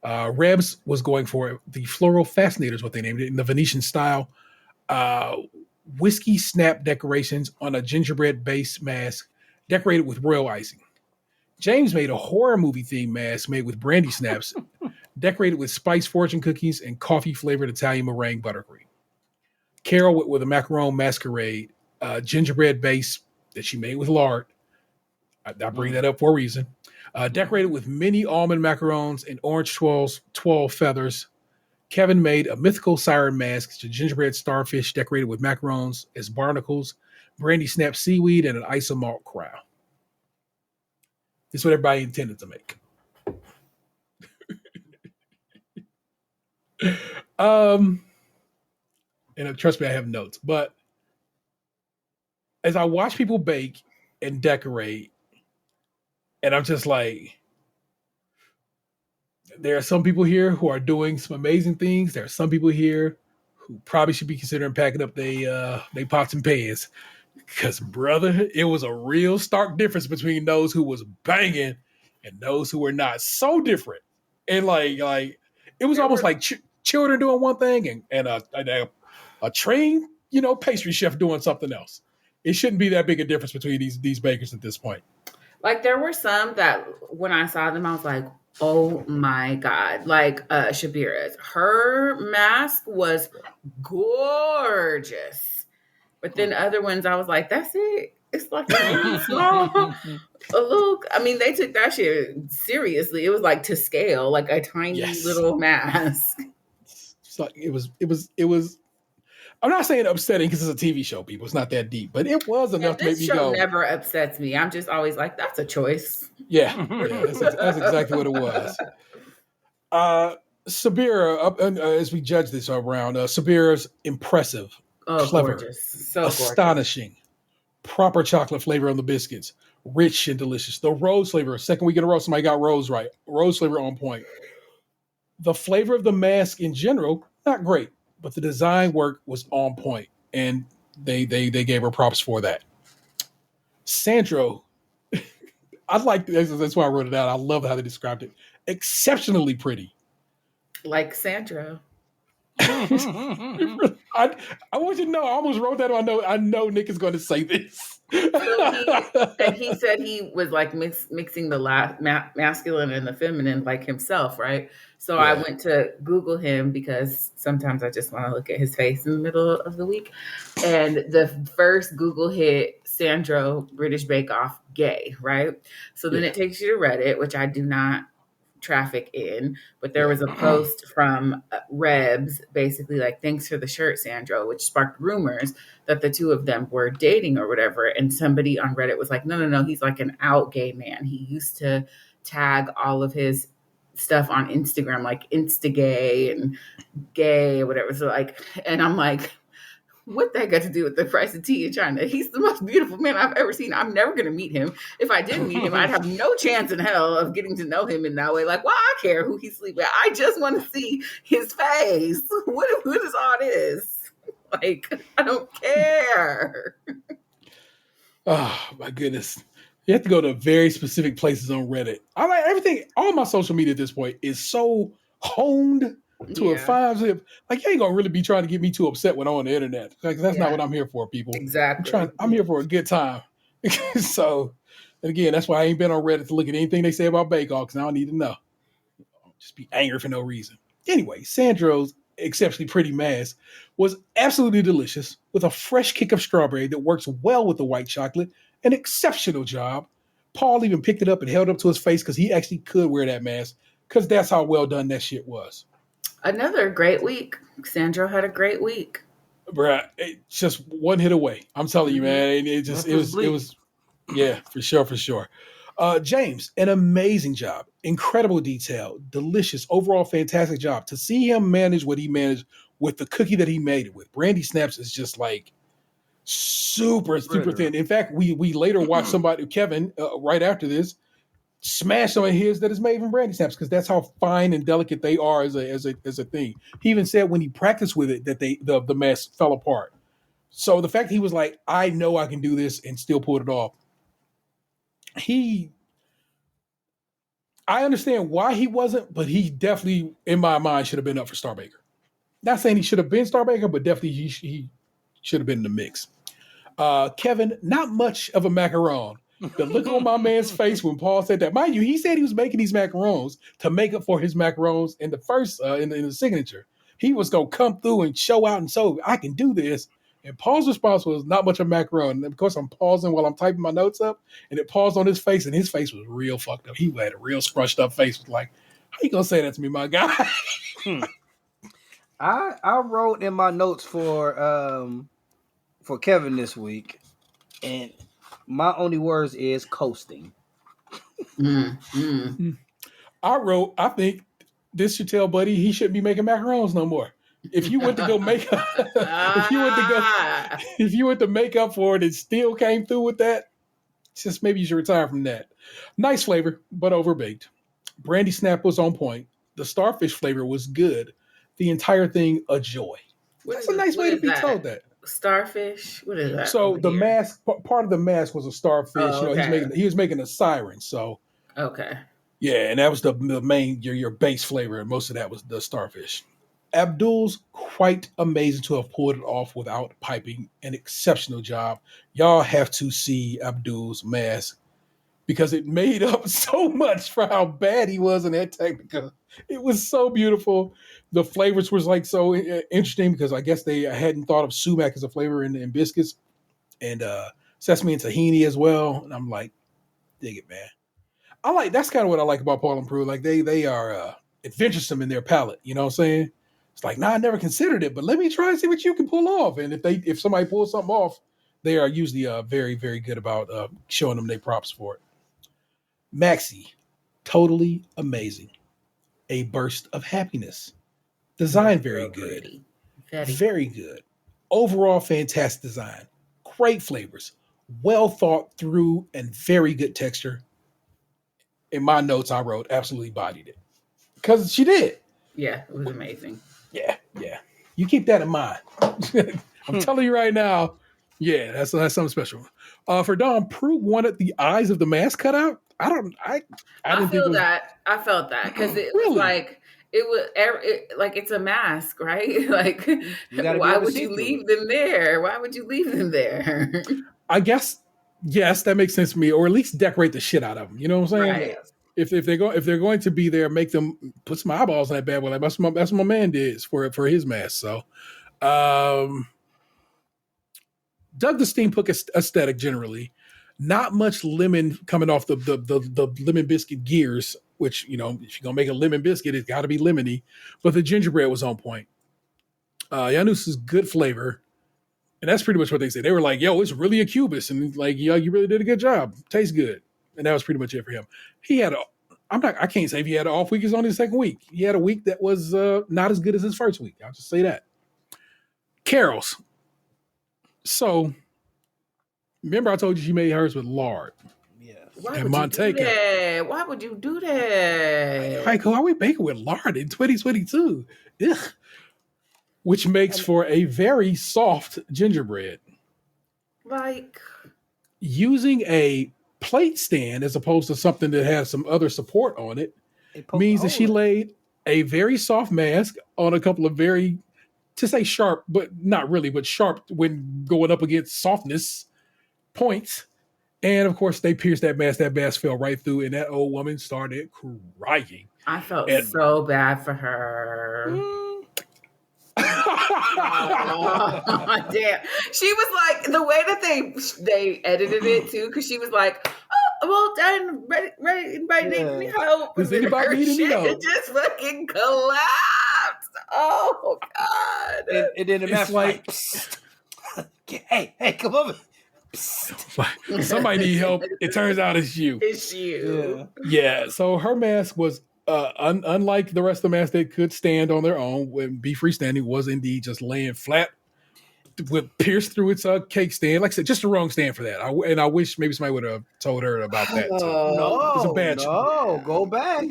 Rebs was going for the floral fascinators, what they named it, in the Venetian style. Whiskey snap decorations on a gingerbread base mask decorated with royal icing. James made a horror movie themed mask made with brandy snaps decorated with spiced fortune cookies and coffee flavored Italian meringue buttercream. Carol went with a macaron masquerade gingerbread base that she made with lard. I bring that up for a reason. Decorated with mini almond macarons and orange 12 feathers. Kevin made a mythical siren mask, it's a gingerbread starfish decorated with macarons as barnacles, brandy snap seaweed, and an isomalt crown. This is what everybody intended to make. And trust me, I have notes. But as I watch people bake and decorate, and I'm just like, there are some people here who are doing some amazing things. There are some people here who probably should be considering packing up they pots and pans. Because, brother, it was a real stark difference between those who was banging and those who were not. So different. And like it was almost like children doing one thing and a trained, pastry chef doing something else. It shouldn't be that big a difference between these bakers at this point. Like there were some that when I saw them, I was like, oh my God. Like Shabira's. Her mask was gorgeous. But then other ones, I was like, that's it. It's like a small, they took that shit seriously. It was like to scale, like a tiny little mask. So it was. I'm not saying upsetting because it's a TV show, people. It's not that deep, but it was enough to make me go. This show never upsets me. I'm just always like, that's a choice. Yeah, that's exactly what it was. Sabira, as we judge this around, Sabira's impressive, clever, gorgeous. So astonishing, proper chocolate flavor on the biscuits, rich and delicious. The rose flavor, second week in a row, somebody got rose right. Rose flavor on point. The flavor of the mask in general, not great. But the design work was on point, and they gave her props for that. Sandro, that's why I wrote it down. I love how they described it. Exceptionally pretty. Like Sandro. I want you to know, I almost wrote that. I know Nick is going to say this. And he said he was like mixing the masculine and the feminine like himself, right? So yeah. I went to Google him because sometimes I just want to look at his face in the middle of the week. And the first Google hit, Sandro, British Bake Off, gay, right? So then it takes you to Reddit, which I do not traffic in, but there was a post from Rebs basically like, thanks for the shirt, Sandro, which sparked rumors that the two of them were dating or whatever. And somebody on Reddit was like, no, he's like an out gay man. He used to tag all of his stuff on Instagram, like Instagay and gay or whatever. So like, and I'm like, what that got to do with the price of tea in China? He's the most beautiful man I've ever seen. I'm never going to meet him. If I did meet him, I'd have no chance in hell of getting to know him in that way. Like, why I care who he sleeps with? I just want to see his face. What is all this? Like, I don't care. Oh, my goodness. You have to go to very specific places on Reddit. I like everything. All my social media at this point is so honed to a fine zip. Like, you ain't gonna really be trying to get me too upset when I'm on the internet. Like, that's not what I'm here for, people. Exactly. I'm here for a good time. So, and again, that's why I ain't been on Reddit to look at anything they say about Bake Off, because I don't need to know. I'll just be angry for no reason. Anyway, Sandro's exceptionally pretty mask was absolutely delicious with a fresh kick of strawberry that works well with the white chocolate. An exceptional job. Paul even picked it up and held it up to his face because he actually could wear that mask because that's how well done that shit was. Another great week. Sandro had a great week. Bruh, it's just one hit away. I'm telling you, man. It was, yeah, for sure. James, an amazing job. Incredible detail. Delicious. Overall, fantastic job. To see him manage what he managed with the cookie that he made it with. Brandy Snaps is just like super thin. In fact, we later watched somebody, Kevin, right after this, smash some of his that is made from brandy snaps because that's how fine and delicate they are as a thing. He even said when he practiced with it that the mask fell apart. So the fact he was like, I know I can do this and still pull it off. I understand why he wasn't, but he definitely, in my mind, should have been up for Star Baker. Not saying he should have been Star Baker, but definitely he should have been in the mix. Kevin, not much of a macaron. The look on my man's face when Paul said that, mind you, he said he was making these macarons to make up for his macarons in the first in the signature. He was gonna come through and show out and show I can do this. And Paul's response was not much of a macaron. And of course, I'm pausing while I'm typing my notes up, and it paused on his face, and his face was real fucked up. He had a real scrunched up face. Was like, how you gonna say that to me, my guy? I wrote in my notes for Kevin this week. And my only words is coasting. I think this should tell Buddy he shouldn't be making macarons no more. If you went to go make if you went to make up for it and still came through with that, just maybe you should retire from that. Nice flavor, but overbaked. Brandy snap was on point. The starfish flavor was good. The entire thing a joy. That's a nice way to be told that. Starfish? What is that? So the mask, part of the mask was a starfish. Oh, okay. He was making a siren. So okay. yeah, and that was the main your base flavor, and most of that was the starfish. Abdul's quite amazing to have pulled it off without piping. An exceptional job. Y'all have to see Abdul's mask because it made up so much for how bad he was in that Technica. It was so beautiful. The flavors was like so interesting because I guess they hadn't thought of sumac as a flavor in biscuits, and sesame and tahini as well. And I'm like, dig it, man. That's kind of what I like about Paul and Prue. Like they are adventuresome in their palate. You know what I'm saying? It's like, I never considered it, but let me try and see what you can pull off. And if somebody pulls something off, they are usually very, very good about showing them their props for it. Maxi, totally amazing. A burst of happiness. Design very good. Very good. Overall, fantastic design. Great flavors. Well thought through and very good texture. In my notes, I wrote absolutely bodied it. Because she did. Yeah, it was amazing. Yeah. You keep that in mind. I'm telling you right now. Yeah, that's something special. For Dawn, Prue wanted the eyes of the mask cut out. I felt that because it was like it's a mask, right? Like, why would you leave them there? Why would you leave them there? I guess yes, that makes sense to me, or at least decorate the shit out of them. You know what I'm saying? Right. If they're going to be there, make them put some eyeballs in that bad boy. Like that's what my man did for his mask. So, Doug the Steampunk aesthetic generally, not much lemon coming off the lemon biscuit gears. Which, you know, if you're gonna make a lemon biscuit, it's got to be lemony. But the gingerbread was on point. Janus is good flavor, and that's pretty much what they said. They were like, "Yo, it's really a cubis," and like, "Yo, you really did a good job. Tastes good." And that was pretty much it for him. I can't say if he had an off week. It's only the second week. He had a week that was not as good as his first week. I'll just say that. Carol's. So, remember I told you she made hers with lard. Why would you do that? Like, who are we baking with lard in 2022? Ugh. Which makes for a very soft gingerbread. Like, using a plate stand as opposed to something that has some other support on it means that she laid a very soft mask on a couple of very, to say sharp, but not really, but sharp when going up against softness points. And of course, they pierced that mask. That mask fell right through, and that old woman started crying. I felt so bad for her. Oh, damn. She was like, the way that they edited it too, because she was like, "Oh, well done, anybody need any help?" Does anybody need any help? It just fucking collapsed. Oh God! And then the mask like, hey, come over. Somebody need help. It turns out it's you. It's you. Yeah. So her mask was unlike the rest of the masks that could stand on their own, when be freestanding, was indeed just laying flat with pierced through its cake stand. Like I said, just the wrong stand for that. I wish maybe somebody would have told her about that too. No, it's a bad go back.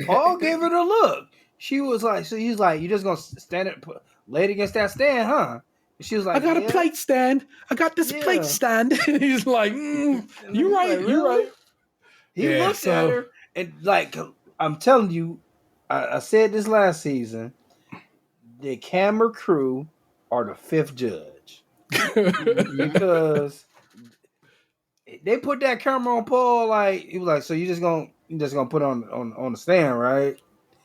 Paul gave her the look. She was like, so he's like, you just gonna stand it, lay it against that stand, huh? She was like, I got a plate stand. I got this plate stand. He's like, you're right. Like, really? You're right. He looked at her and like, I'm telling you, I said this last season, the camera crew are the fifth judge. Because they put that camera on Paul, like, he was like, so you just gonna put it on the stand, right?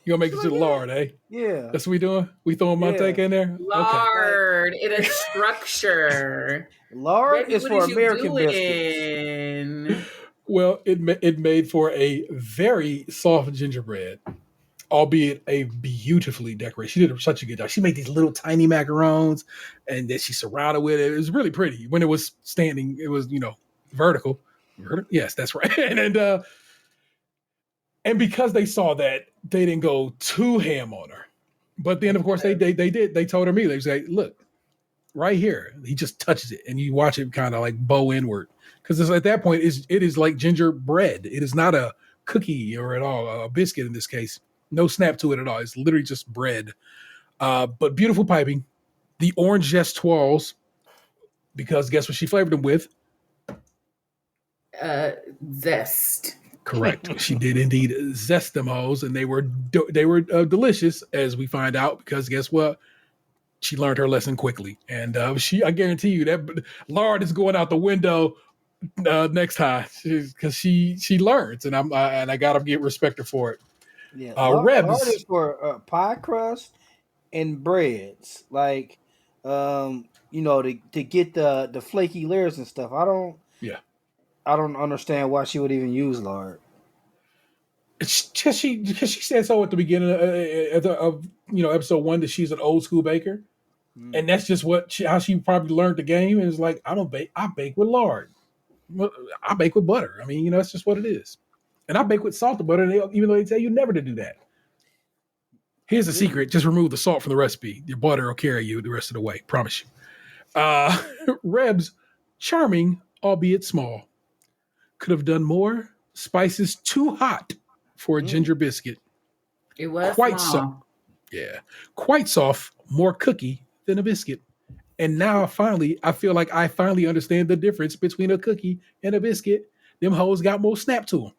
You gonna make it to the lard, eh? Yeah. That's what we doing? We throwing Monteca in there? Lard in a structure. Lard Baby, is for American biscuits. Well, it made for a very soft gingerbread. albeit a beautifully decorated. She did such a good job. She made these little tiny macarons, and that she surrounded with it. It was really pretty. When it was standing, it was vertical. Yes, that's right. And because they saw that, they didn't go too ham on her. But then, of course, they did. They told her immediately. They say, "Look, right here." He just touches it, and you watch it kind of like bow inward, because at that point, it is like gingerbread. It is not a cookie or at all a biscuit in this case. No snap to it at all. It's literally just bread. But beautiful piping. The orange zest twirls, because guess what she flavored them with? Zest. Correct. She did indeed zest them hoes, and they were delicious, as we find out, because guess what? She learned her lesson quickly, and I guarantee you that lard is going out the window next time, because she learns, and I gotta respect her for it. Yeah, Rebs lard is for pie crust and breads, like to get the flaky layers and stuff. I don't understand why she would even use lard. It's just because she said so at the beginning of episode 1, that she's an old school baker, and that's just how she probably learned the game. And it's like, I don't bake, I bake with lard. I bake with butter. I mean, that's just what it is. And I bake with salt and butter, even though they tell you never to do that. Here's the secret: just remove the salt from the recipe. Your butter will carry you the rest of the way. Promise you. Rebs, charming, albeit small. Could have done more. Spices too hot for a ginger biscuit. It was quite small. Yeah, quite soft, more cookie than a biscuit. And now I feel like I finally understand the difference between a cookie and a biscuit. Them hoes got more snap to them.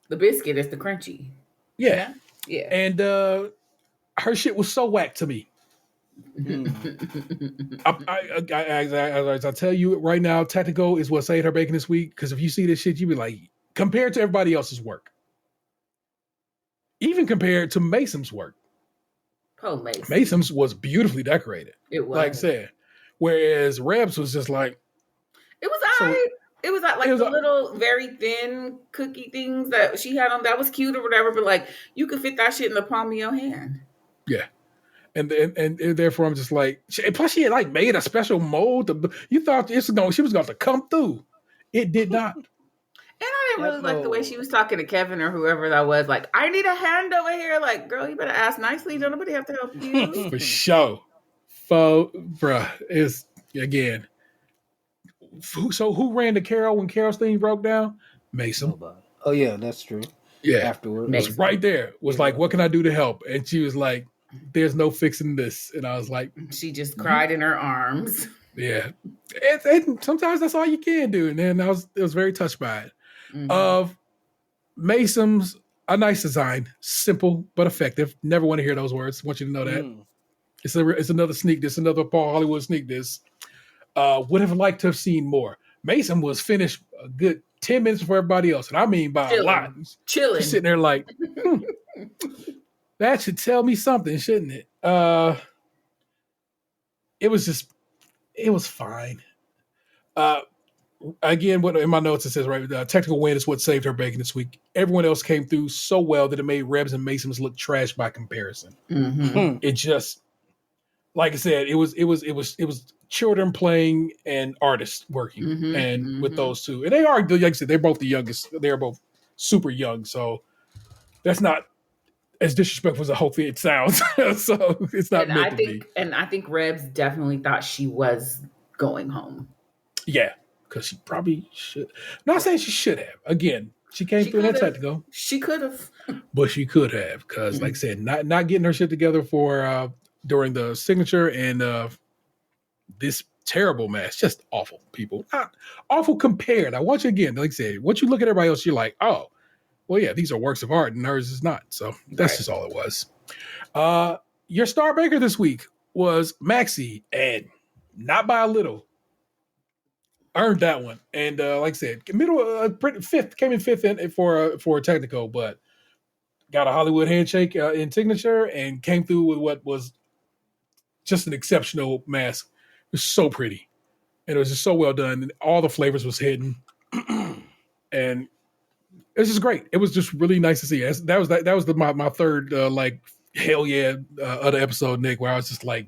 The biscuit is the crunchy. Yeah. Yeah. And her shit was so whack to me. As I tell you right now, technical is what saved her baking this week. Because if you see this shit, you be like, compared to everybody else's work, even compared to Mason's work. Oh, Mason's was beautifully decorated. It was, like I said, whereas Rebs was just like, it was alright. It was like the little very thin cookie things that she had on. That was cute or whatever, but like you could fit that shit in the palm of your hand. Yeah. And therefore I'm just like, plus she had like made a special mold. You thought she was going to come through. It did not. And I didn't really like the way she was talking to Kevin or whoever that was. Like, I need a hand over here. Like, girl, you better ask nicely. Don't nobody have to help you. For sure. Bruh, is again. So who ran the Carol when Carol's thing broke down? Mason. Oh yeah, that's true. Yeah. Afterwards. Was right there. Was like, what can I do to help? And she was like, there's no fixing this. And I was like, she just cried in her arms. Yeah. And sometimes that's all you can do. And then I was very touched by it. Of Mason's, a nice design, simple but effective. Never want to hear those words. Want you to know that. It's another sneak diss, another Paul Hollywood sneak diss. Would have liked to have seen more. Mason was finished a good 10 minutes before everybody else. And I mean by a lot. Chilling. She's sitting there like, that should tell me something, shouldn't it? It was fine. Again, what in my notes it says, right, technical win is what saved her baking this week. Everyone else came through so well that it made Rebs and Masons look trash by comparison. It just, like I said, it was children playing and artists working, and with those two, and they are, like I said, they're both the youngest. They're both super young, so that's not as disrespectful as hopefully it sounds. So it's not meant to be. And I think Rebs definitely thought she was going home. Yeah, because she probably should. I'm not saying she should have. Again, she came through that technical. She could have, but she could have, because, like I said, not getting her shit together for during the signature and this terrible match, just awful. People, not awful compared. I want you again, like I said, once you look at everybody else, you're like, oh, well, yeah, these are works of art, and hers is not. So that's just all it was. Your star baker this week was Maxie, and not by a little. Earned that one, and like I said, fifth, came in fifth for a technical, but got a Hollywood handshake in signature, and came through with what was just an exceptional mask. It was so pretty, and it was just so well done, and all the flavors was hidden, and It was just great. It was just really nice to see. That was my third like hell yeah other episode, Nick, where I was just like,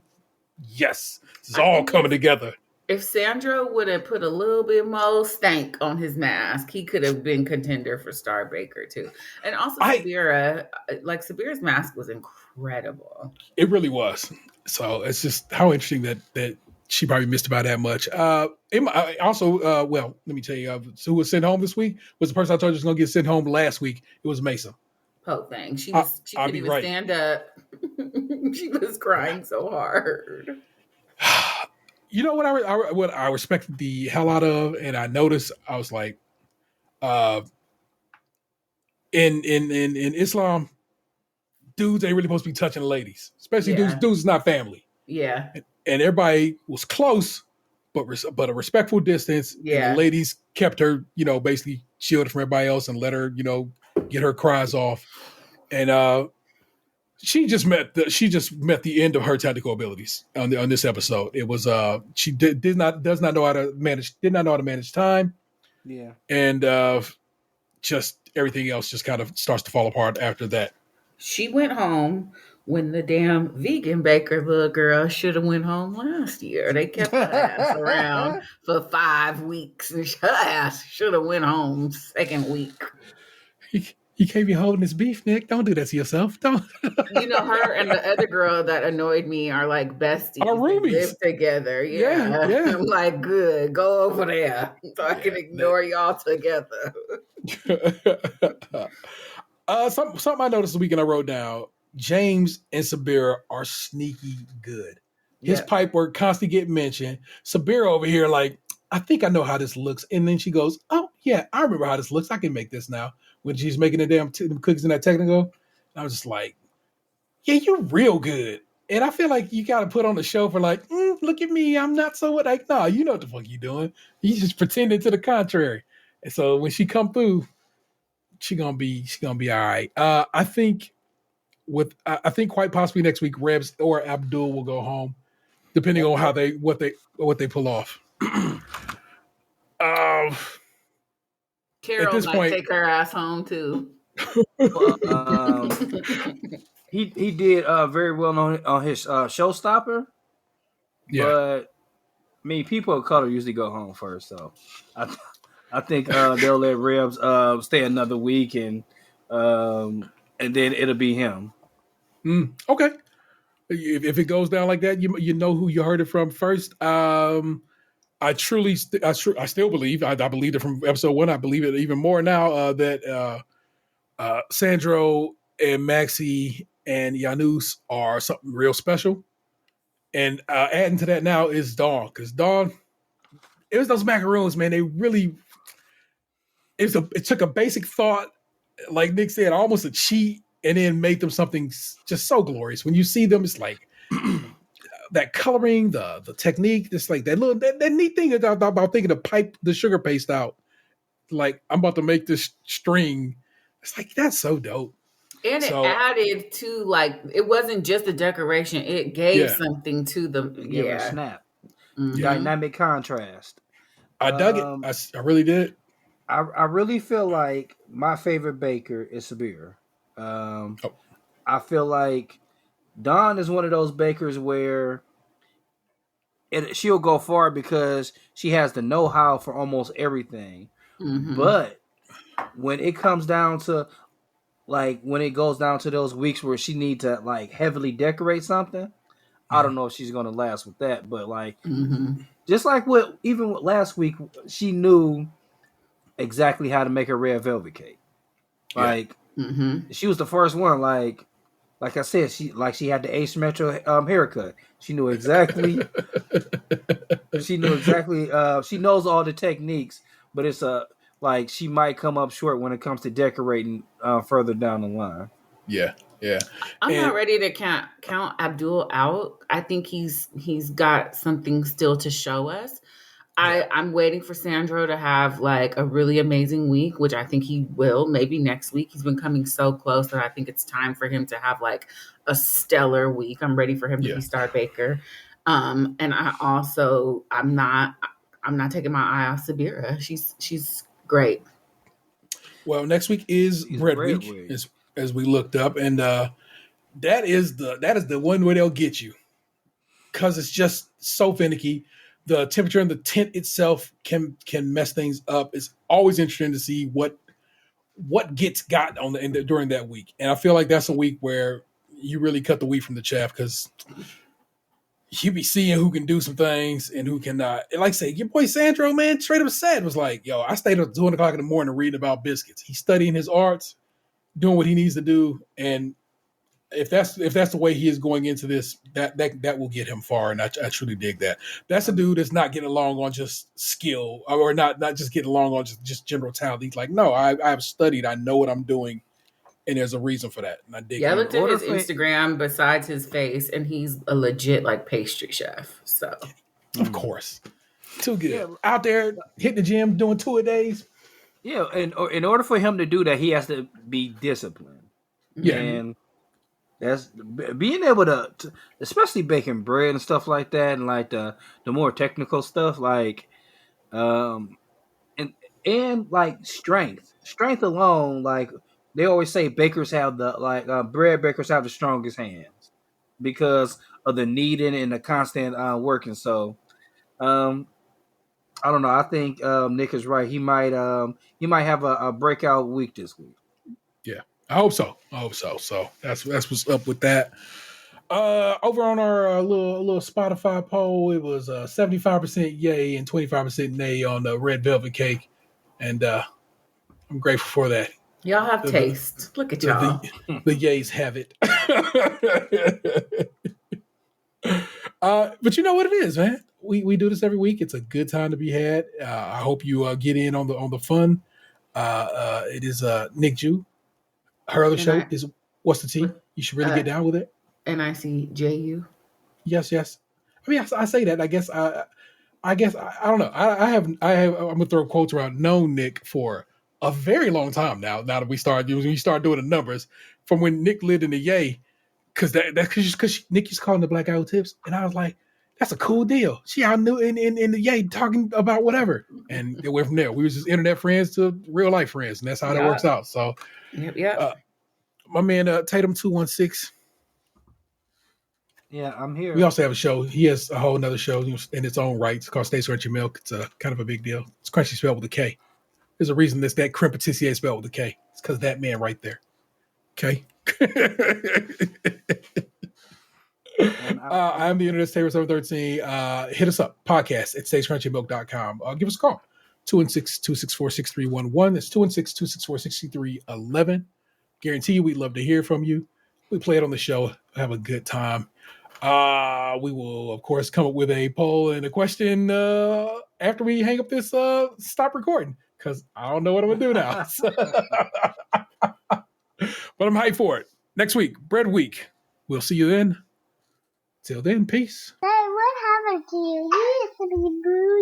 yes, this is all coming together. If Sandro would have put a little bit more stank on his mask, he could have been contender for Star Baker too. And also Sabira, like Sabira's mask was incredible. It really was. So it's just how interesting that she probably missed about that much. Also, well, let me tell you, who was sent home this week was the person I told you was going to get sent home last week. It was Mesa. Oh, thing. She couldn't even stand up. She was crying so hard. You know what I respected the hell out of, and I noticed I was like, in Islam, dudes ain't really supposed to be touching ladies, especially dudes not family. Yeah, and everybody was close, but a respectful distance. Yeah, and the ladies kept her, basically shielded from everybody else and let her, get her cries off, and she just met the end of her technical abilities on this episode. It was she did not know how to manage time. Yeah. And just everything else just kind of starts to fall apart after that. She went home when the damn vegan baker little girl should have went home last year. They kept her ass around for 5 weeks, and her ass should have went home second week. You can't be holding this beef, Nick. Don't do that to yourself. Don't. Her and the other girl that annoyed me are like besties. Our roomies. They live together. Yeah. I'm like, good. Go over there so I can ignore y'all together. Something I noticed this weekend I wrote down. James and Sabira are sneaky good. His pipe work constantly get mentioned. Sabira over here like, I think I know how this looks. And then she goes, oh, yeah, I remember how this looks. I can make this now. When she's making the damn cookies in that technical. And I was just like, yeah, you're real good. And I feel like you got to put on the show for like, look at me. I'm not so what. Like, no, you know what the fuck you doing. You just pretending to the contrary. And so when she come through, she gonna be all right. I think quite possibly next week, Rebs or Abdul will go home, depending on how what they pull off. Carol might take her ass home too. He did very well on his Showstopper. Yeah. But I mean, people of color usually go home first, so I think they'll let Rebs stay another week and then it'll be him. Okay. If it goes down like that, you know who you heard it from first. I still believe. I believed it from episode 1. I believe it even more now that Sandro and Maxie and Janus are something real special. And adding to that now is Dawn, because Dawn, it was those macaroons, man. They really, it took a basic thought, like Nick said, almost a cheat, and then made them something just so glorious. When you see them, it's like that coloring, the technique, just like that little that neat thing about thinking to pipe the sugar paste out. Like, I'm about to make this string. It's like, that's so dope. And it added to, like, it wasn't just a decoration. It gave something to the snap. Mm-hmm. Dynamic contrast. I dug it. I really did. I really feel like my favorite baker is Sabir. I feel like Dawn is one of those bakers where she'll go far because she has the know-how for almost everything. Mm-hmm. But when it comes down to, like, when it goes down to those weeks where she needs to, like, heavily decorate something, I don't know if she's going to last with that. But, like, just like even with last week, she knew exactly how to make a red velvet cake. Like, she was the first one, like I said, she had the asymmetrical haircut. She knew exactly. She knows all the techniques, but it's like she might come up short when it comes to decorating further down the line. Yeah. I'm not ready to count Abdul out. I think he's got something still to show us. I'm waiting for Sandro to have like a really amazing week, which I think he will, maybe next week. He's been coming so close that I think it's time for him to have like a stellar week. I'm ready for him to be Star Baker. And I'm not taking my eye off Sabira. She's great. Well, next week is It's bread bread week, week. as we looked up, and that is the one where they'll get you because it's just so finicky. The temperature in the tent itself can mess things up. It's always interesting to see what gets got on during that week, and I feel like that's a week where you really cut the wheat from the chaff because you be seeing who can do some things and who cannot. And like I say, your boy Sandro, man, straight up said was like, "Yo, I stayed up 2 o'clock in the morning reading about biscuits. He's studying his arts, doing what he needs to do, and if that's the way he is going into this, that will get him far. And I truly dig that. That's a dude that's not getting along on just skill or not just getting along on just general talent. He's like, no, I've studied, I know what I'm doing, and there's a reason for that. And I dig. Yeah, I that. looked at his Instagram besides his face, and he's a legit like pastry chef. So, of course, too good. Yeah. Out there hitting the gym, doing 2-a-days. Yeah, and in order for him to do that, he has to be disciplined. Yeah. And that's being able to especially baking bread and stuff like that, and like the more technical stuff, like and like strength alone. Like they always say, bakers have bread bakers have the strongest hands because of the kneading and the constant working. So I don't know. I think Nick is right. He might have a breakout week this week. Yeah, I hope so. So that's what's up with that. Over on our little Spotify poll, it was 75% yay and 25% nay on the red velvet cake, and I'm grateful for that. y'all have taste. Look at y'all. The yays have it. But you know what it is, man. We do this every week. It's a good time to be had. I hope you get in on the fun. It is Nick Jew. Her other show is What's the Tea? You should really get down with it. NICJU. Yes. I mean, I say that. I guess I don't know. I'm gonna throw quotes around. Known Nick for a very long time now. Now that we start doing the numbers from when Nick lived in the Yay, because because Nick used to call him the Black Guy Who Tips, and I was like, that's a cool deal. She out in the Yay talking about whatever, and it went from there. We was just internet friends to real life friends, and that's how that works out. So, my man Tatum 216. Yeah, I'm here. We also have a show. He has a whole nother show in its own right. It's called Stay Crunchy Milk. It's kind of a big deal. It's crunchy spelled with a K. There's a reason that creme patissier spelled with a K. It's because that man right there. Okay. I'm the Internet Taylor 713. Hit us up. Podcast at stagecrunchymilk.com. Give us a call. 216-264-6311. That's 216-264-6311. Guarantee you we'd love to hear from you. We play it on the show. Have a good time. We will, of course, come up with a poll and a question after we hang up this stop recording, because I don't know what I'm going to do now. But I'm hyped for it. Next week, Bread Week. We'll see you then. Till then, peace. Hey, what happened to you? You used to be blue.